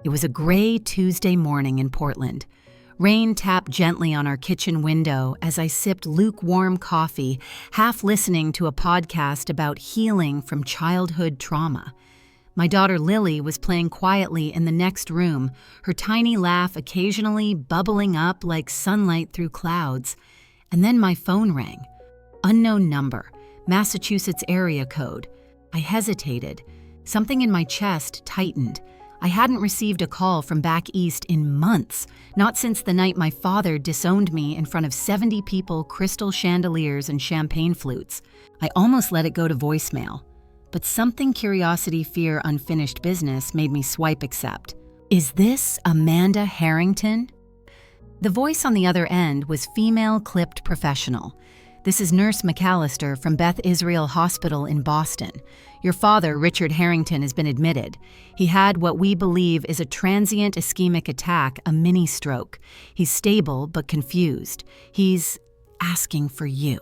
It was a gray Tuesday morning in Portland. Rain tapped gently on our kitchen window as I sipped lukewarm coffee, half listening to a podcast about healing from childhood trauma. My daughter Lily was playing quietly in the next room, her tiny laugh occasionally bubbling up like sunlight through clouds. And then my phone rang. Unknown number, Massachusetts area code. I hesitated. Something in my chest tightened. I hadn't received a call from back east in months, not since the night my father disowned me in front of 70 people, crystal chandeliers, and champagne flutes. I almost let it go to voicemail. But something curiosity, fear, unfinished business made me swipe accept. Is this Amanda Harrington? The voice on the other end was female clipped professional. This is Nurse McAllister from Beth Israel Hospital in Boston. Your father, Richard Harrington, has been admitted. He had what we believe is a transient ischemic attack, a mini stroke. He's stable but confused. He's asking for you.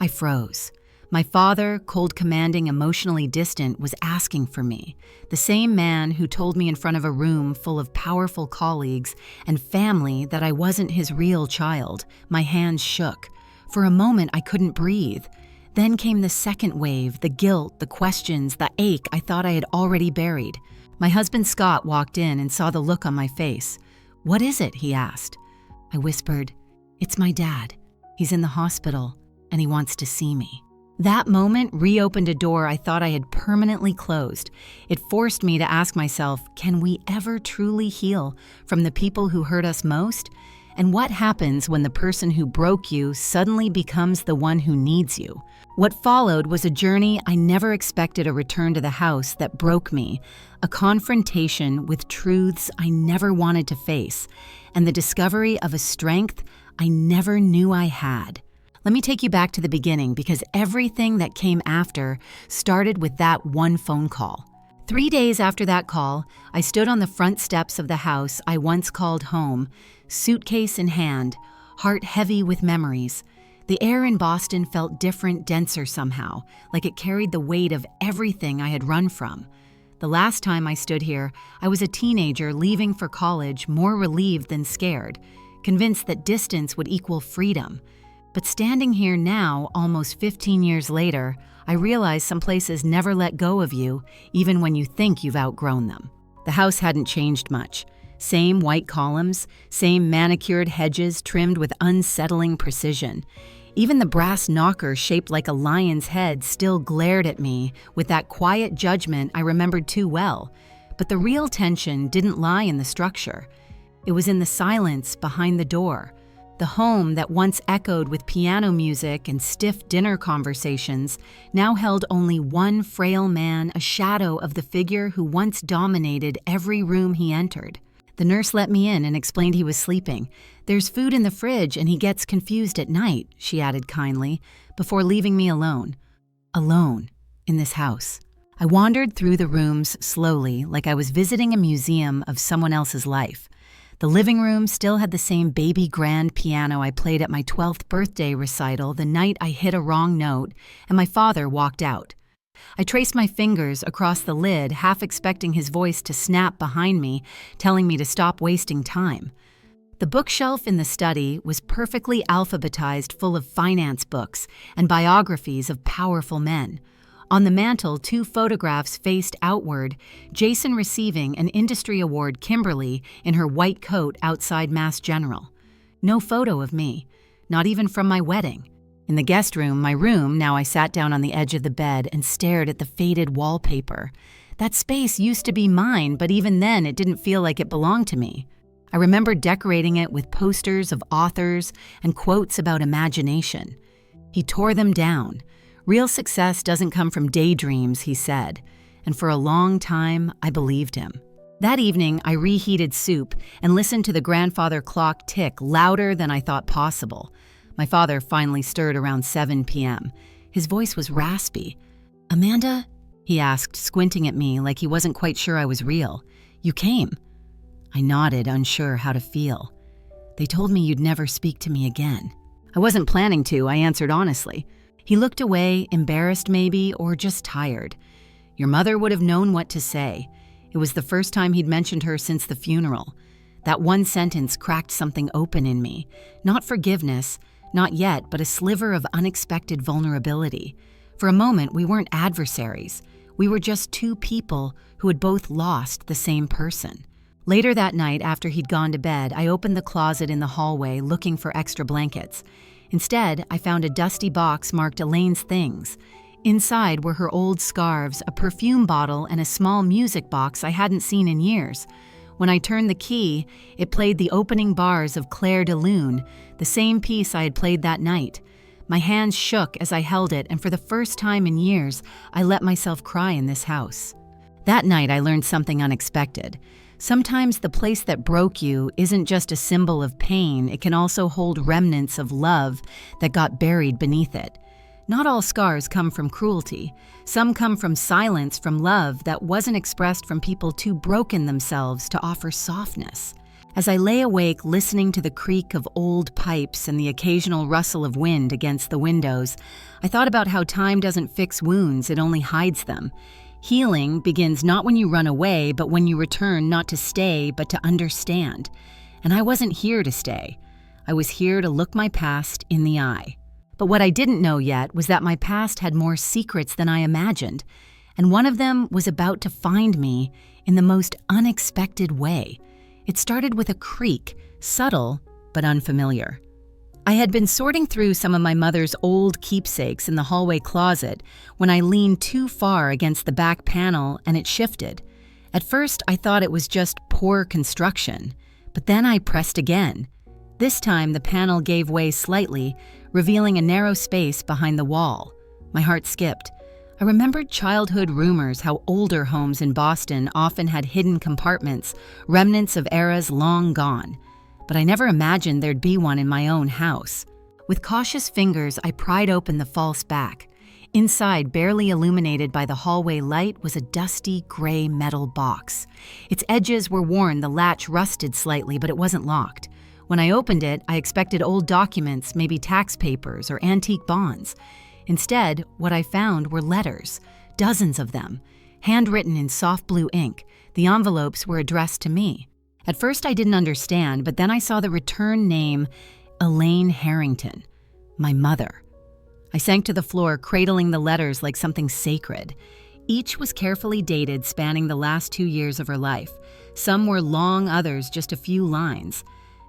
I froze. My father, cold, commanding, emotionally distant, was asking for me. The same man who told me in front of a room full of powerful colleagues and family that I wasn't his real child. My hands shook. For a moment, I couldn't breathe. Then came the second wave, the guilt, the questions, the ache I thought I had already buried. My husband Scott walked in and saw the look on my face. "What is it?" he asked. I whispered, "It's my dad. He's in the hospital, and he wants to see me." That moment reopened a door I thought I had permanently closed. It forced me to ask myself, can we ever truly heal from the people who hurt us most? And what happens when the person who broke you suddenly becomes the one who needs you? What followed was a journey I never expected, a return to the house that broke me, a confrontation with truths I never wanted to face, and the discovery of a strength I never knew I had. Let me take you back to the beginning, because everything that came after started with that one phone call. 3 days after that call, I stood on the front steps of the house I once called home, suitcase in hand, heart heavy with memories. The air in Boston felt different, denser somehow, like it carried the weight of everything I had run from. The last time I stood here, I was a teenager leaving for college, more relieved than scared, convinced that distance would equal freedom. But standing here now, almost 15 years later, I realize some places never let go of you, even when you think you've outgrown them. The house hadn't changed much. Same white columns, same manicured hedges trimmed with unsettling precision. Even the brass knocker shaped like a lion's head still glared at me with that quiet judgment I remembered too well. But the real tension didn't lie in the structure. It was in the silence behind the door. The home that once echoed with piano music and stiff dinner conversations now held only one frail man, a shadow of the figure who once dominated every room he entered. The nurse let me in and explained he was sleeping. "There's food in the fridge and he gets confused at night," she added kindly, before leaving me alone. Alone in this house. I wandered through the rooms slowly, like I was visiting a museum of someone else's life. The living room still had the same baby grand piano I played at my 12th birthday recital the night I hit a wrong note and my father walked out. I traced my fingers across the lid, half expecting his voice to snap behind me, telling me to stop wasting time. The bookshelf in the study was perfectly alphabetized, full of finance books and biographies of powerful men. On the mantel, 2 photographs faced outward, Jason receiving an industry award, Kimberly in her white coat outside Mass General. No photo of me, not even from my wedding. In the guest room, my room, now I sat down on the edge of the bed and stared at the faded wallpaper. That space used to be mine, but even then it didn't feel like it belonged to me. I remember decorating it with posters of authors and quotes about imagination. He tore them down. "Real success doesn't come from daydreams," he said, and for a long time, I believed him. That evening, I reheated soup and listened to the grandfather clock tick louder than I thought possible. My father finally stirred around 7 p.m. His voice was raspy. "Amanda?" he asked, squinting at me like he wasn't quite sure I was real. "You came." I nodded, unsure how to feel. "They told me you'd never speak to me again." I wasn't planning to, I answered honestly. He looked away, embarrassed maybe, or just tired. "Your mother would have known what to say. It was the first time he'd mentioned her since the funeral. That one sentence cracked something open in me. Not forgiveness, not yet, but a sliver of unexpected vulnerability. For a moment, we weren't adversaries. We were just two people who had both lost the same person. Later that night, after he'd gone to bed, I opened the closet in the hallway looking for extra blankets. Instead, I found a dusty box marked Elaine's things. Inside were her old scarves, a perfume bottle, and a small music box I hadn't seen in years. When I turned the key, it played the opening bars of Claire de Lune, the same piece I had played that night. My hands shook as I held it, and for the first time in years, I let myself cry in this house. That night, I learned something unexpected. Sometimes the place that broke you isn't just a symbol of pain, it can also hold remnants of love that got buried beneath it. Not all scars come from cruelty. Some come from silence, from love that wasn't expressed from people too broken themselves to offer softness. As I lay awake listening to the creak of old pipes and the occasional rustle of wind against the windows, I thought about how time doesn't fix wounds, it only hides them. Healing begins not when you run away, but when you return not to stay, but to understand. And I wasn't here to stay. I was here to look my past in the eye. But what I didn't know yet was that my past had more secrets than I imagined, and one of them was about to find me in the most unexpected way. It started with a creak, subtle but unfamiliar. I had been sorting through some of my mother's old keepsakes in the hallway closet when I leaned too far against the back panel and it shifted. At first, I thought it was just poor construction, but then I pressed again. This time, the panel gave way slightly, revealing a narrow space behind the wall. My heart skipped. I remembered childhood rumors how older homes in Boston often had hidden compartments, remnants of eras long gone. But I never imagined there'd be one in my own house. With cautious fingers, I pried open the false back. Inside, barely illuminated by the hallway light, was a dusty, gray metal box. Its edges were worn, the latch rusted slightly, but it wasn't locked. When I opened it, I expected old documents, maybe tax papers or antique bonds. Instead, what I found were letters, dozens of them, handwritten in soft blue ink. The envelopes were addressed to me. At first I didn't understand, but then I saw the return name, Elaine Harrington, my mother. I sank to the floor, cradling the letters like something sacred. Each was carefully dated, spanning the last 2 years of her life. Some were long, others just a few lines.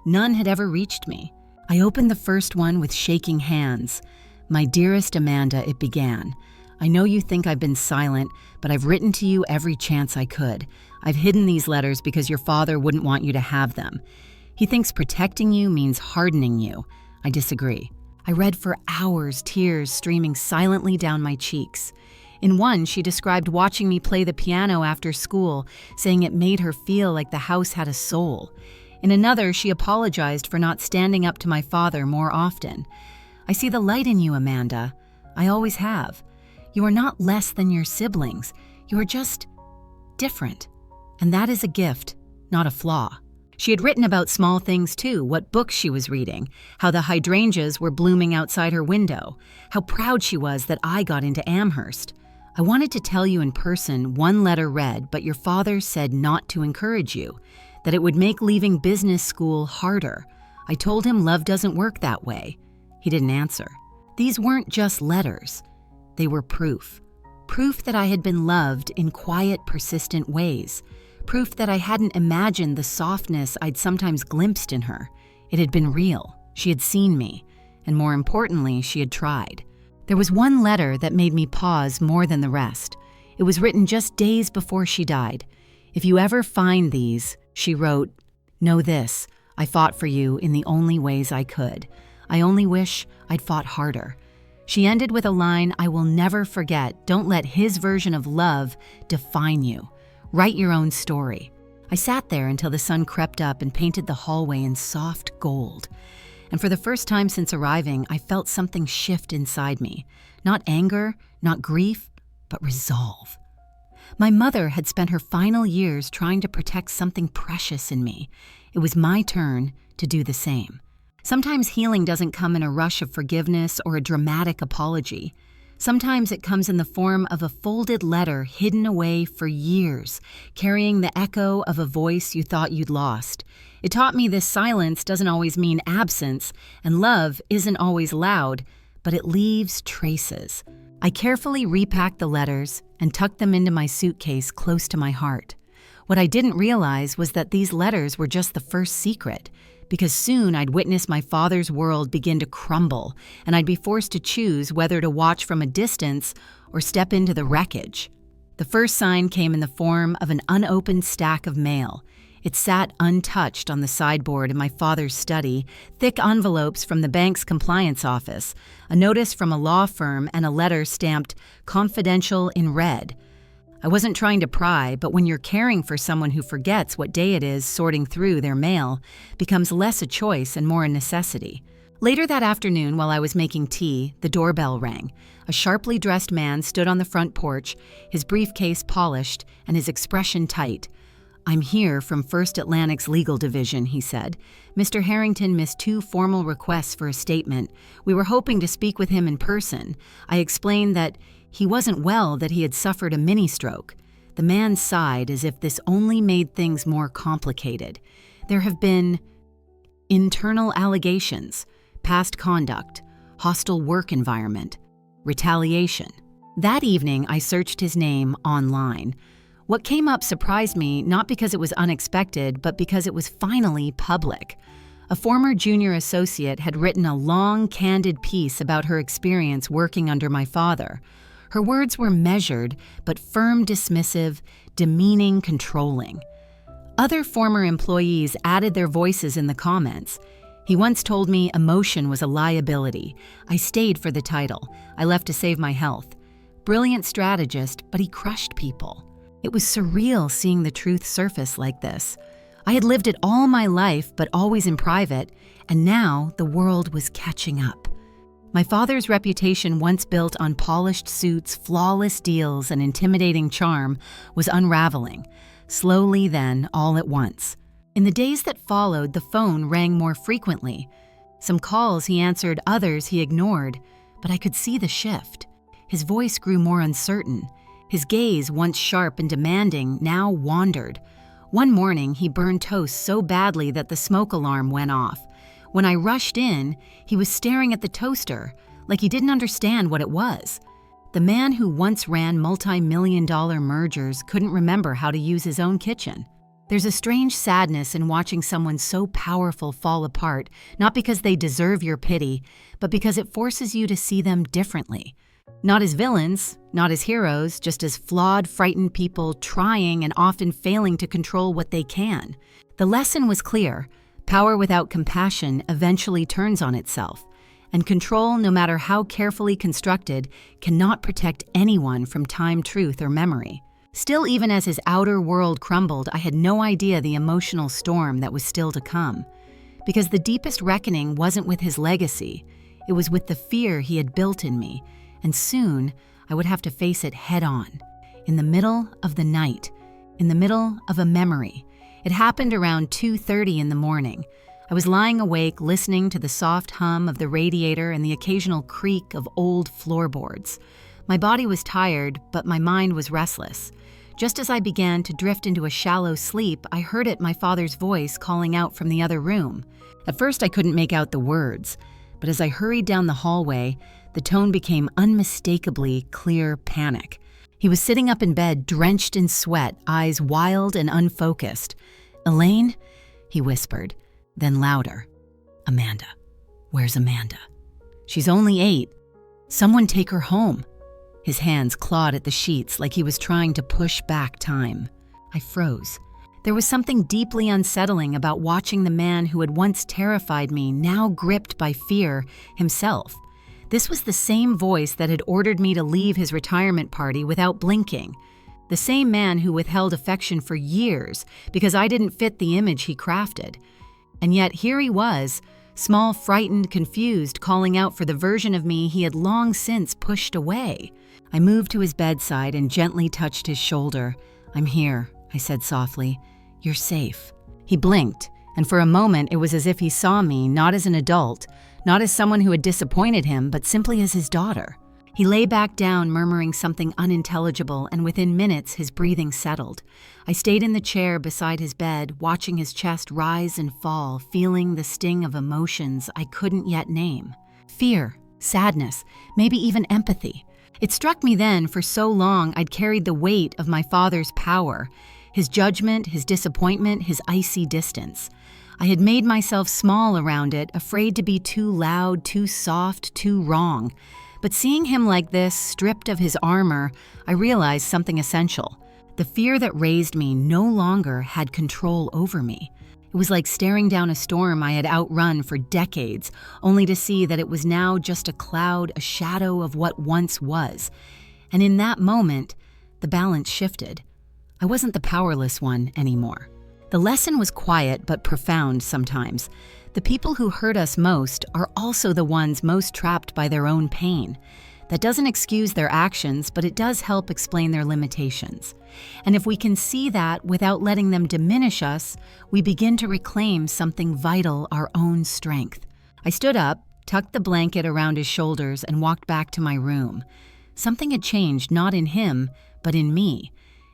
None had ever reached me. I opened the first one with shaking hands. "My dearest Amanda," it began. "I know you think I've been silent, but I've written to you every chance I could. I've hidden these letters because your father wouldn't want you to have them. He thinks protecting you means hardening you. I disagree." I read for hours, tears streaming silently down my cheeks. In one, she described watching me play the piano after school, saying it made her feel like the house had a soul. In another, she apologized for not standing up to my father more often. "I see the light in you, Amanda. I always have. You are not less than your siblings. You are just different. And that is a gift, not a flaw." She had written about small things too, what books she was reading, how the hydrangeas were blooming outside her window, how proud she was that I got into Amherst. "I wanted to tell you in person," one letter read, "but your father said not to encourage you, that it would make leaving business school harder. I told him love doesn't work that way." He didn't answer. These weren't just letters. They were proof. Proof that I had been loved in quiet, persistent ways. Proof that I hadn't imagined the softness I'd sometimes glimpsed in her. It had been real. She had seen me. And more importantly, she had tried. There was one letter that made me pause more than the rest. It was written just days before she died. "If you ever find these," she wrote, "know this, I fought for you in the only ways I could. I only wish I'd fought harder." She ended with a line I will never forget: "Don't let his version of love define you. Write your own story." I sat there until the sun crept up and painted the hallway in soft gold. And for the first time since arriving, I felt something shift inside me. Not anger, not grief, but resolve. My mother had spent her final years trying to protect something precious in me. It was my turn to do the same. Sometimes healing doesn't come in a rush of forgiveness or a dramatic apology. Sometimes it comes in the form of a folded letter hidden away for years, carrying the echo of a voice you thought you'd lost. It taught me this silence doesn't always mean absence, and love isn't always loud, but it leaves traces. I carefully repacked the letters and tucked them into my suitcase close to my heart. What I didn't realize was that these letters were just the first secret, because soon I'd witness my father's world begin to crumble, and I'd be forced to choose whether to watch from a distance or step into the wreckage. The first sign came in the form of an unopened stack of mail. It sat untouched on the sideboard in my father's study, thick envelopes from the bank's compliance office, a notice from a law firm, and a letter stamped "Confidential" in red. I wasn't trying to pry, but when you're caring for someone who forgets what day it is, sorting through their mail becomes less a choice and more a necessity. Later that afternoon, while I was making tea, the doorbell rang. A sharply dressed man stood on the front porch, his briefcase polished and his expression tight. "I'm here from First Atlantic's legal division," he said. "Mr. Harrington missed 2 formal requests for a statement. We were hoping to speak with him in person." I explained that he wasn't well, that he had suffered a mini-stroke. The man sighed as if this only made things more complicated. There have been internal allegations, past conduct, hostile work environment, retaliation. That evening, I searched his name online. What came up surprised me, not because it was unexpected, but because it was finally public. A former junior associate had written a long, candid piece about her experience working under my father. Her words were measured, but firm, dismissive, demeaning, controlling. Other former employees added their voices in the comments. He once told me emotion was a liability. I stayed for the title. I left to save my health. Brilliant strategist, but he crushed people. It was surreal seeing the truth surface like this. I had lived it all my life, but always in private, and now the world was catching up. My father's reputation, once built on polished suits, flawless deals, and intimidating charm, was unraveling. Slowly then, all at once. In the days that followed, the phone rang more frequently. Some calls he answered, others he ignored, but I could see the shift. His voice grew more uncertain. His gaze, once sharp and demanding, now wandered. One morning, he burned toast so badly that the smoke alarm went off. When I rushed in, he was staring at the toaster, like he didn't understand what it was. The man who once ran multi-million-dollar mergers couldn't remember how to use his own kitchen. There's a strange sadness in watching someone so powerful fall apart, not because they deserve your pity, but because it forces you to see them differently. Not as villains, not as heroes, just as flawed, frightened people trying and often failing to control what they can. The lesson was clear. Power without compassion eventually turns on itself, and control, no matter how carefully constructed, cannot protect anyone from time, truth, or memory. Still, even as his outer world crumbled, I had no idea the emotional storm that was still to come. Because the deepest reckoning wasn't with his legacy, it was with the fear he had built in me, and soon I would have to face it head-on. In the middle of the night, in the middle of a memory. It happened around 2:30 in the morning. I was lying awake, listening to the soft hum of the radiator and the occasional creak of old floorboards. My body was tired, but my mind was restless. Just as I began to drift into a shallow sleep, I heard my father's voice calling out from the other room. At first, I couldn't make out the words, but as I hurried down the hallway, the tone became unmistakably clear panic. He was sitting up in bed, drenched in sweat, eyes wild and unfocused. "Elaine?" he whispered, then louder. "Amanda. Where's Amanda?" "She's only 8. Someone take her home." His hands clawed at the sheets like he was trying to push back time. I froze. There was something deeply unsettling about watching the man who had once terrified me, now gripped by fear, himself. This was the same voice that had ordered me to leave his retirement party without blinking. The same man who withheld affection for years because I didn't fit the image he crafted. And yet here he was, small, frightened, confused, calling out for the version of me he had long since pushed away. I moved to his bedside and gently touched his shoulder. "I'm here," I said softly. "You're safe." He blinked, and for a moment it was as if he saw me not as an adult, not as someone who had disappointed him, but simply as his daughter. He lay back down, murmuring something unintelligible, and within minutes his breathing settled. I stayed in the chair beside his bed, watching his chest rise and fall, feeling the sting of emotions I couldn't yet name. Fear, sadness, maybe even empathy. It struck me then, for so long I'd carried the weight of my father's power, his judgment, his disappointment, his icy distance. I had made myself small around it, afraid to be too loud, too soft, too wrong. But seeing him like this, stripped of his armor, I realized something essential. The fear that raised me no longer had control over me. It was like staring down a storm I had outrun for decades, only to see that it was now just a cloud, a shadow of what once was. And in that moment, the balance shifted. I wasn't the powerless one anymore. The lesson was quiet but profound sometimes. The people who hurt us most are also the ones most trapped by their own pain. That doesn't excuse their actions, but it does help explain their limitations. And if we can see that without letting them diminish us, we begin to reclaim something vital, our own strength. I stood up, tucked the blanket around his shoulders, and walked back to my room. Something had changed, not in him, but in me.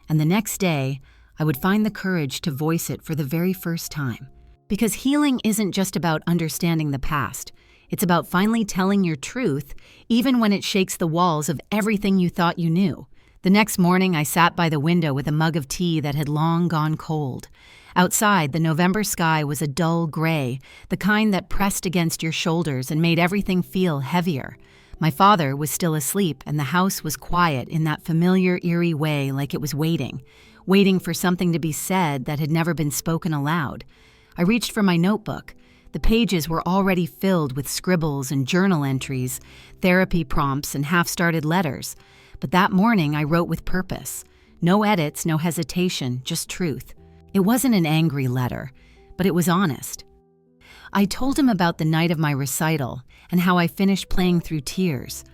And the next day, I would find the courage to voice it for the very first time. Because healing isn't just about understanding the past. It's about finally telling your truth, even when it shakes the walls of everything you thought you knew. The next morning, I sat by the window with a mug of tea that had long gone cold. Outside, the November sky was a dull gray, the kind that pressed against your shoulders and made everything feel heavier. My father was still asleep, and the house was quiet in that familiar, eerie way, like it was waiting for something to be said that had never been spoken aloud. I reached for my notebook. The pages were already filled with scribbles and journal entries, therapy prompts, and half-started letters. But that morning, I wrote with purpose. No edits, no hesitation, just truth. It wasn't an angry letter, but it was honest. I told him about the night of my recital and how I finished playing through tears.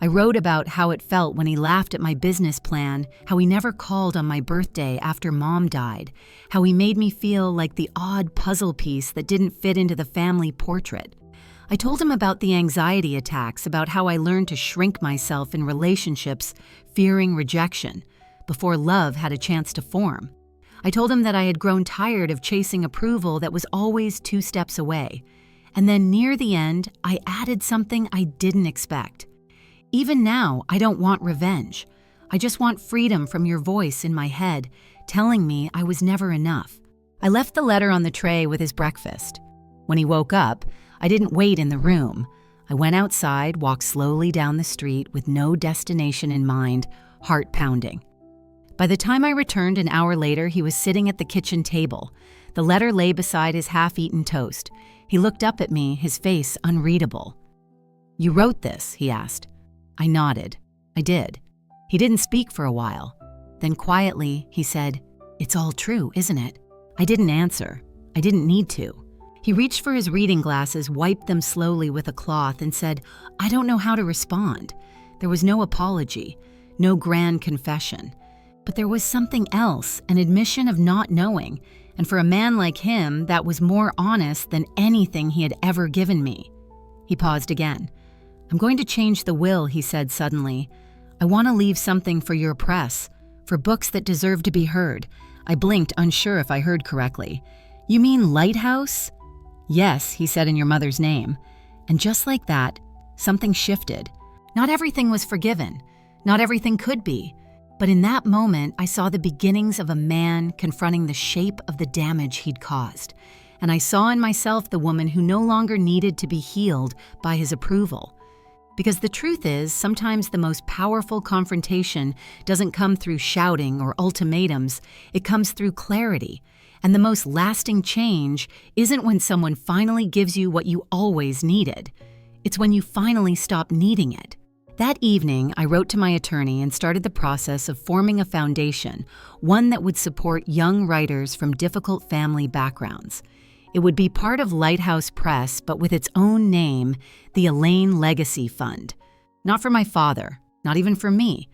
I wrote about how it felt when he laughed at my business plan, how he never called on my birthday after Mom died, how he made me feel like the odd puzzle piece that didn't fit into the family portrait. I told him about the anxiety attacks, about how I learned to shrink myself in relationships, fearing rejection, before love had a chance to form. I told him that I had grown tired of chasing approval that was always 2 steps away. And then near the end, I added something I didn't expect. Even now, I don't want revenge. I just want freedom from your voice in my head, telling me I was never enough. I left the letter on the tray with his breakfast. When he woke up, I didn't wait in the room. I went outside, walked slowly down the street with no destination in mind, heart pounding. By the time I returned an hour later, he was sitting at the kitchen table. The letter lay beside his half-eaten toast. He looked up at me, his face unreadable. "You wrote this?" he asked. I nodded. I did. He didn't speak for a while. Then quietly, he said, "It's all true, isn't it?" I didn't answer. I didn't need to. He reached for his reading glasses, wiped them slowly with a cloth, and said, "I don't know how to respond." There was no apology, no grand confession. But there was something else, an admission of not knowing, and for a man like him, that was more honest than anything he had ever given me. He paused again. "I'm going to change the will," he said suddenly. "I want to leave something for your press, for books that deserve to be heard." I blinked, unsure if I heard correctly. "You mean Lighthouse?" "Yes," he said, "in your mother's name." And just like that, something shifted. Not everything was forgiven. Not everything could be. But in that moment, I saw the beginnings of a man confronting the shape of the damage he'd caused. And I saw in myself the woman who no longer needed to be healed by his approval. Because the truth is, sometimes the most powerful confrontation doesn't come through shouting or ultimatums, it comes through clarity. And the most lasting change isn't when someone finally gives you what you always needed. It's when you finally stop needing it. That evening, I wrote to my attorney and started the process of forming a foundation, one that would support young writers from difficult family backgrounds. It would be part of Lighthouse Press, but with its own name, the Elaine Legacy Fund. Not for my father, not even for me,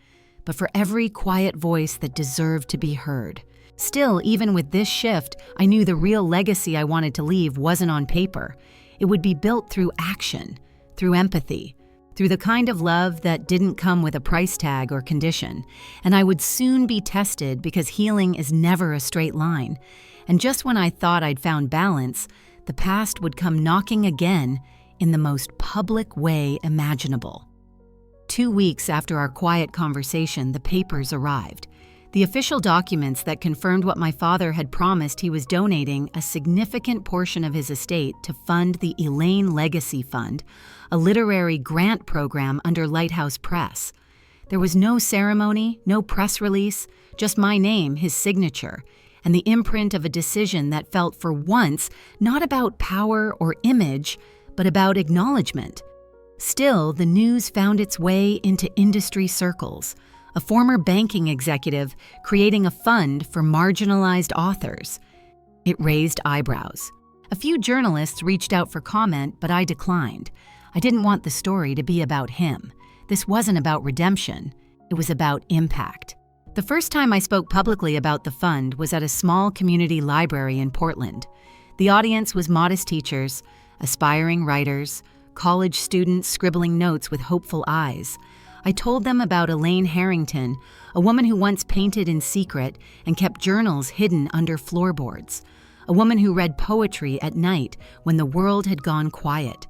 but for every quiet voice that deserved to be heard. Still, even with this shift, I knew the real legacy I wanted to leave wasn't on paper. It would be built through action, through empathy, through the kind of love that didn't come with a price tag or condition, and I would soon be tested because healing is never a straight line. And just when I thought I'd found balance, the past would come knocking again in the most public way imaginable. 2 weeks after our quiet conversation, the papers arrived. The official documents that confirmed what my father had promised. He was donating a significant portion of his estate to fund the Elaine Legacy Fund, a literary grant program under Lighthouse Press. There was no ceremony, no press release, just my name, his signature, and the imprint of a decision that felt for once not about power or image, but about acknowledgement. Still, the news found its way into industry circles. A former banking executive creating a fund for marginalized authors. It raised eyebrows. A few journalists reached out for comment, but I declined. I didn't want the story to be about him. This wasn't about redemption. It was about impact. The first time I spoke publicly about the fund was at a small community library in Portland. The audience was modest teachers, aspiring writers, college students scribbling notes with hopeful eyes. I told them about Elaine Harrington, a woman who once painted in secret and kept journals hidden under floorboards. A woman who read poetry at night when the world had gone quiet.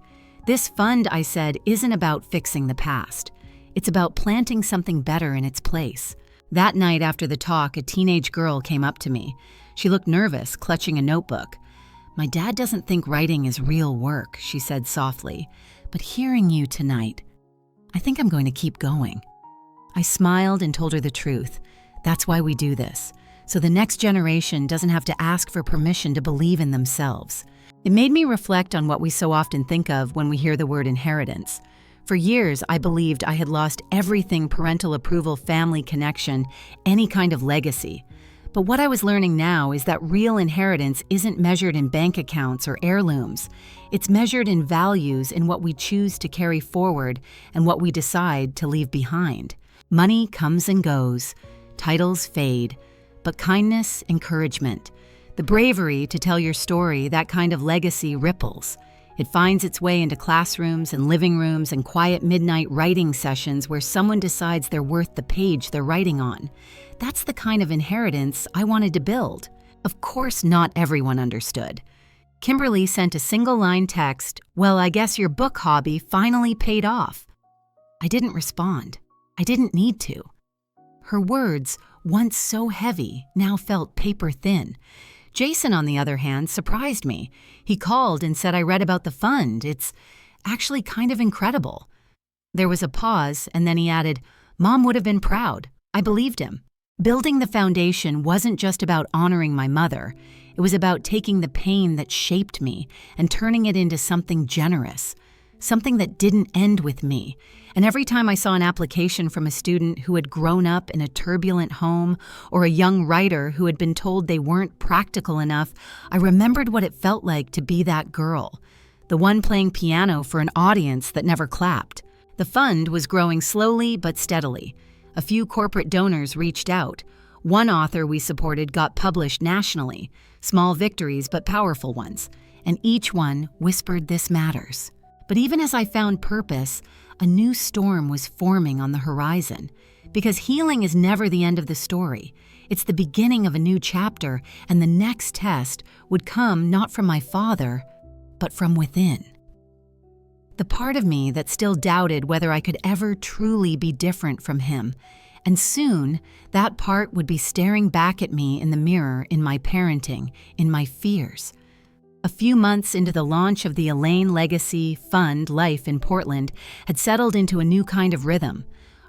This fund, I said, isn't about fixing the past. It's about planting something better in its place. That night after the talk, a teenage girl came up to me. She looked nervous, clutching a notebook. "My dad doesn't think writing is real work," she said softly. "But hearing you tonight, I think I'm going to keep going." I smiled and told her the truth. That's why we do this, so the next generation doesn't have to ask for permission to believe in themselves. It made me reflect on what we so often think of when we hear the word inheritance. For years, I believed I had lost everything: parental approval, family connection, any kind of legacy. But what I was learning now is that real inheritance isn't measured in bank accounts or heirlooms. It's measured in values, in what we choose to carry forward and what we decide to leave behind. Money comes and goes, titles fade, but kindness, encouragement, the bravery to tell your story, that kind of legacy ripples. It finds its way into classrooms and living rooms and quiet midnight writing sessions where someone decides they're worth the page they're writing on. That's the kind of inheritance I wanted to build. Of course, not everyone understood. Kimberly sent a single-line text, "Well, I guess your book hobby finally paid off." I didn't respond. I didn't need to. Her words, once so heavy, now felt paper-thin. Jason, on the other hand, surprised me. He called and said I read about the fund. It's actually kind of incredible. There was a pause, and then he added, "Mom would have been proud." I believed him. Building the foundation wasn't just about honoring my mother. It was about taking the pain that shaped me and turning it into something generous, something that didn't end with me. And every time I saw an application from a student who had grown up in a turbulent home or a young writer who had been told they weren't practical enough, I remembered what it felt like to be that girl, the one playing piano for an audience that never clapped. The fund was growing slowly but steadily. A few corporate donors reached out. One author we supported got published nationally, small victories but powerful ones, and each one whispered this matters. But even as I found purpose, a new storm was forming on the horizon. Because healing is never the end of the story. It's the beginning of a new chapter, and the next test would come not from my father, but from within. The part of me that still doubted whether I could ever truly be different from him. And soon, that part would be staring back at me in the mirror, in my parenting, in my fears. A few months into the launch of the Elaine Legacy Fund, life in Portland had settled into a new kind of rhythm.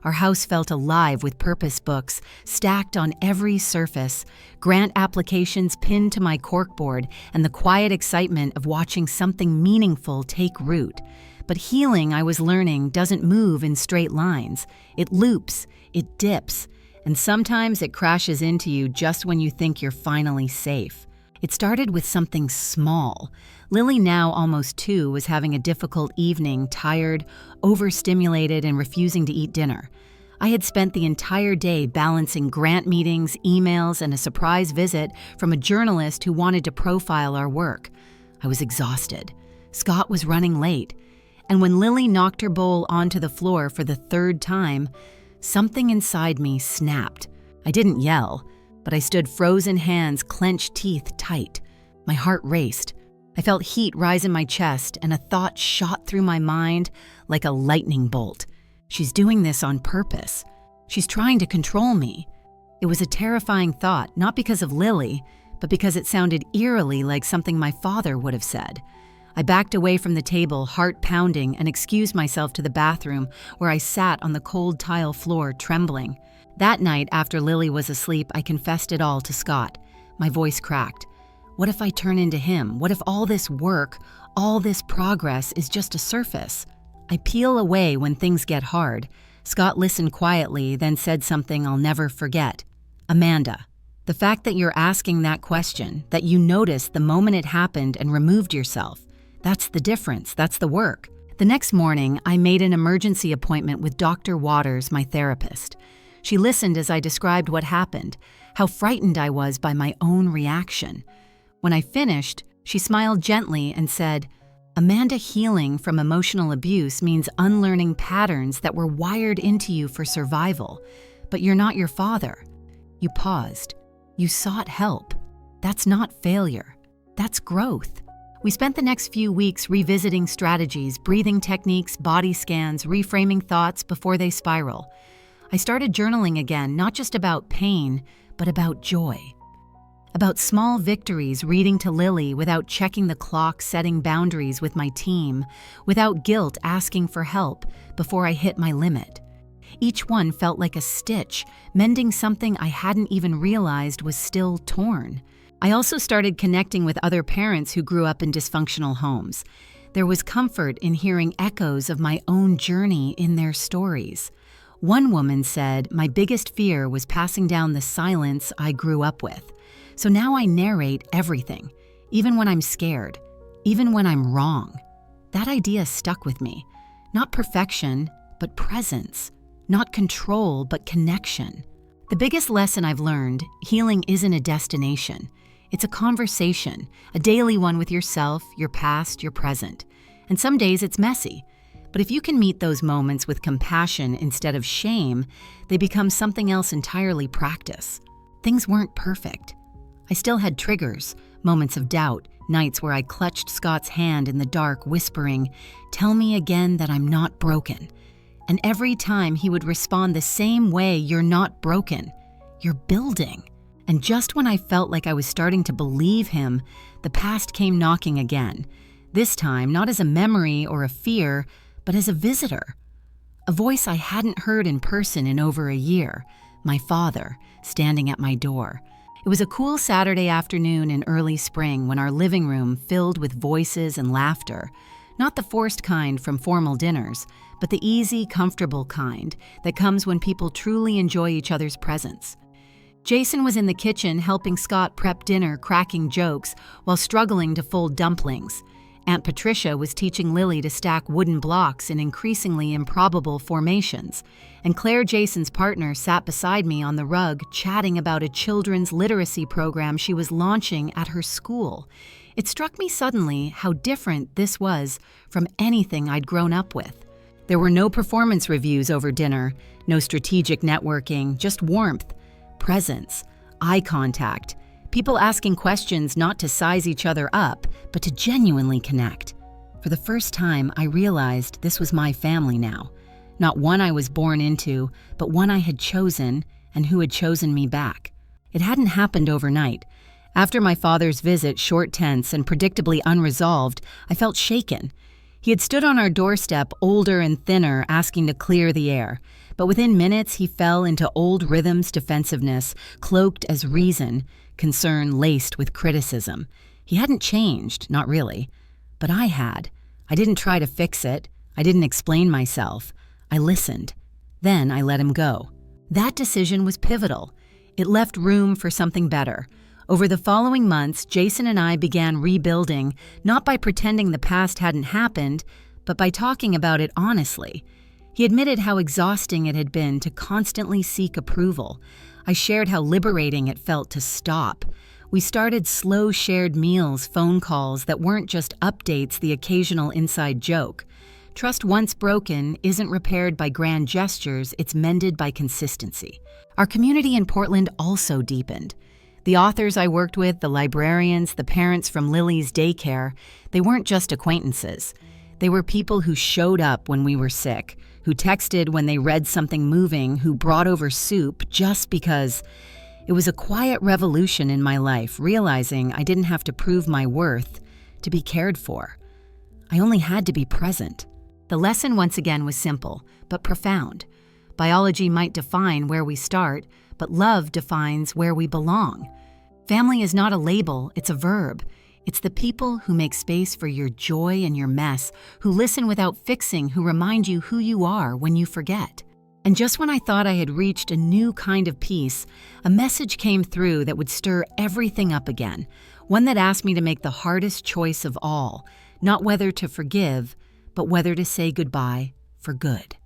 Our house felt alive with purpose books stacked on every surface, grant applications pinned to my corkboard, and the quiet excitement of watching something meaningful take root. But healing, I was learning, doesn't move in straight lines. It loops, it dips, and sometimes it crashes into you just when you think you're finally safe. It started with something small. Lily, now almost 2, was having a difficult evening, tired, overstimulated, and refusing to eat dinner. I had spent the entire day balancing grant meetings, emails, and a surprise visit from a journalist who wanted to profile our work. I was exhausted. Scott was running late. And when Lily knocked her bowl onto the floor for the third time, something inside me snapped. I didn't yell, but I stood frozen hands, clenched teeth tight. My heart raced. I felt heat rise in my chest, and a thought shot through my mind like a lightning bolt. She's doing this on purpose. She's trying to control me. It was a terrifying thought, not because of Lily, but because it sounded eerily like something my father would have said. I backed away from the table, heart pounding, and excused myself to the bathroom, where I sat on the cold tile floor, trembling. That night, after Lily was asleep, I confessed it all to Scott. My voice cracked. What if I turn into him? What if all this work, all this progress is just a surface? I peel away when things get hard. Scott listened quietly, then said something I'll never forget. Amanda, the fact that you're asking that question, that you noticed the moment it happened and removed yourself, that's the difference, that's the work. The next morning, I made an emergency appointment with Dr. Waters, my therapist. She listened as I described what happened, how frightened I was by my own reaction. When I finished, she smiled gently and said, Amanda, healing from emotional abuse means unlearning patterns that were wired into you for survival. But you're not your father. You paused. You sought help. That's not failure. That's growth. We spent the next few weeks revisiting strategies, breathing techniques, body scans, reframing thoughts before they spiral. I started journaling again, not just about pain, but about joy. About small victories, reading to Lily without checking the clock, setting boundaries with my team, without guilt asking for help before I hit my limit. Each one felt like a stitch, mending something I hadn't even realized was still torn. I also started connecting with other parents who grew up in dysfunctional homes. There was comfort in hearing echoes of my own journey in their stories. One woman said, my biggest fear was passing down the silence I grew up with. So now I narrate everything, even when I'm scared, even when I'm wrong. That idea stuck with me. Not perfection, but presence. Not control, but connection. The biggest lesson I've learned, healing isn't a destination. It's a conversation, a daily one with yourself, your past, your present. And some days it's messy. But if you can meet those moments with compassion instead of shame, they become something else entirely. Practice. Things weren't perfect. I still had triggers, moments of doubt, nights where I clutched Scott's hand in the dark, whispering, "Tell me again that I'm not broken." And every time he would respond the same way, "You're not broken. You're building." And just when I felt like I was starting to believe him, the past came knocking again. This time, not as a memory or a fear, but as a visitor. A voice I hadn't heard in person in over a year, my father, standing at my door. It was a cool Saturday afternoon in early spring when our living room filled with voices and laughter. Not the forced kind from formal dinners, but the easy, comfortable kind that comes when people truly enjoy each other's presence. Jason was in the kitchen helping Scott prep dinner, cracking jokes while struggling to fold dumplings. Aunt Patricia was teaching Lily to stack wooden blocks in increasingly improbable formations, and Claire, Jason's partner, sat beside me on the rug chatting about a children's literacy program she was launching at her school. It struck me suddenly how different this was from anything I'd grown up with. There were no performance reviews over dinner, no strategic networking, just warmth, presence, eye contact, people asking questions not to size each other up, but to genuinely connect. For the first time, I realized this was my family now. Not one I was born into, but one I had chosen and who had chosen me back. It hadn't happened overnight. After my father's visit, short, tense, and predictably unresolved, I felt shaken. He had stood on our doorstep, older and thinner, asking to clear the air. But within minutes, he fell into old rhythms, defensiveness, cloaked as reason, concern laced with criticism. He hadn't changed, not really. But I had. I didn't try to fix it. I didn't explain myself. I listened. Then I let him go. That decision was pivotal. It left room for something better. Over the following months, Jason and I began rebuilding, not by pretending the past hadn't happened, but by talking about it honestly. He admitted how exhausting it had been to constantly seek approval. I shared how liberating it felt to stop. We started slow shared meals, phone calls that weren't just updates, the occasional inside joke. Trust once broken isn't repaired by grand gestures, it's mended by consistency. Our community in Portland also deepened. The authors I worked with, the librarians, the parents from Lily's daycare, they weren't just acquaintances. They were people who showed up when we were sick, who texted when they read something moving, who brought over soup just because. It was a quiet revolution in my life, realizing I didn't have to prove my worth to be cared for. I only had to be present. The lesson once again was simple, but profound. Biology might define where we start, but love defines where we belong. Family is not a label, it's a verb. It's the people who make space for your joy and your mess, who listen without fixing, who remind you who you are when you forget. And just when I thought I had reached a new kind of peace, a message came through that would stir everything up again, one that asked me to make the hardest choice of all, not whether to forgive, but whether to say goodbye for good.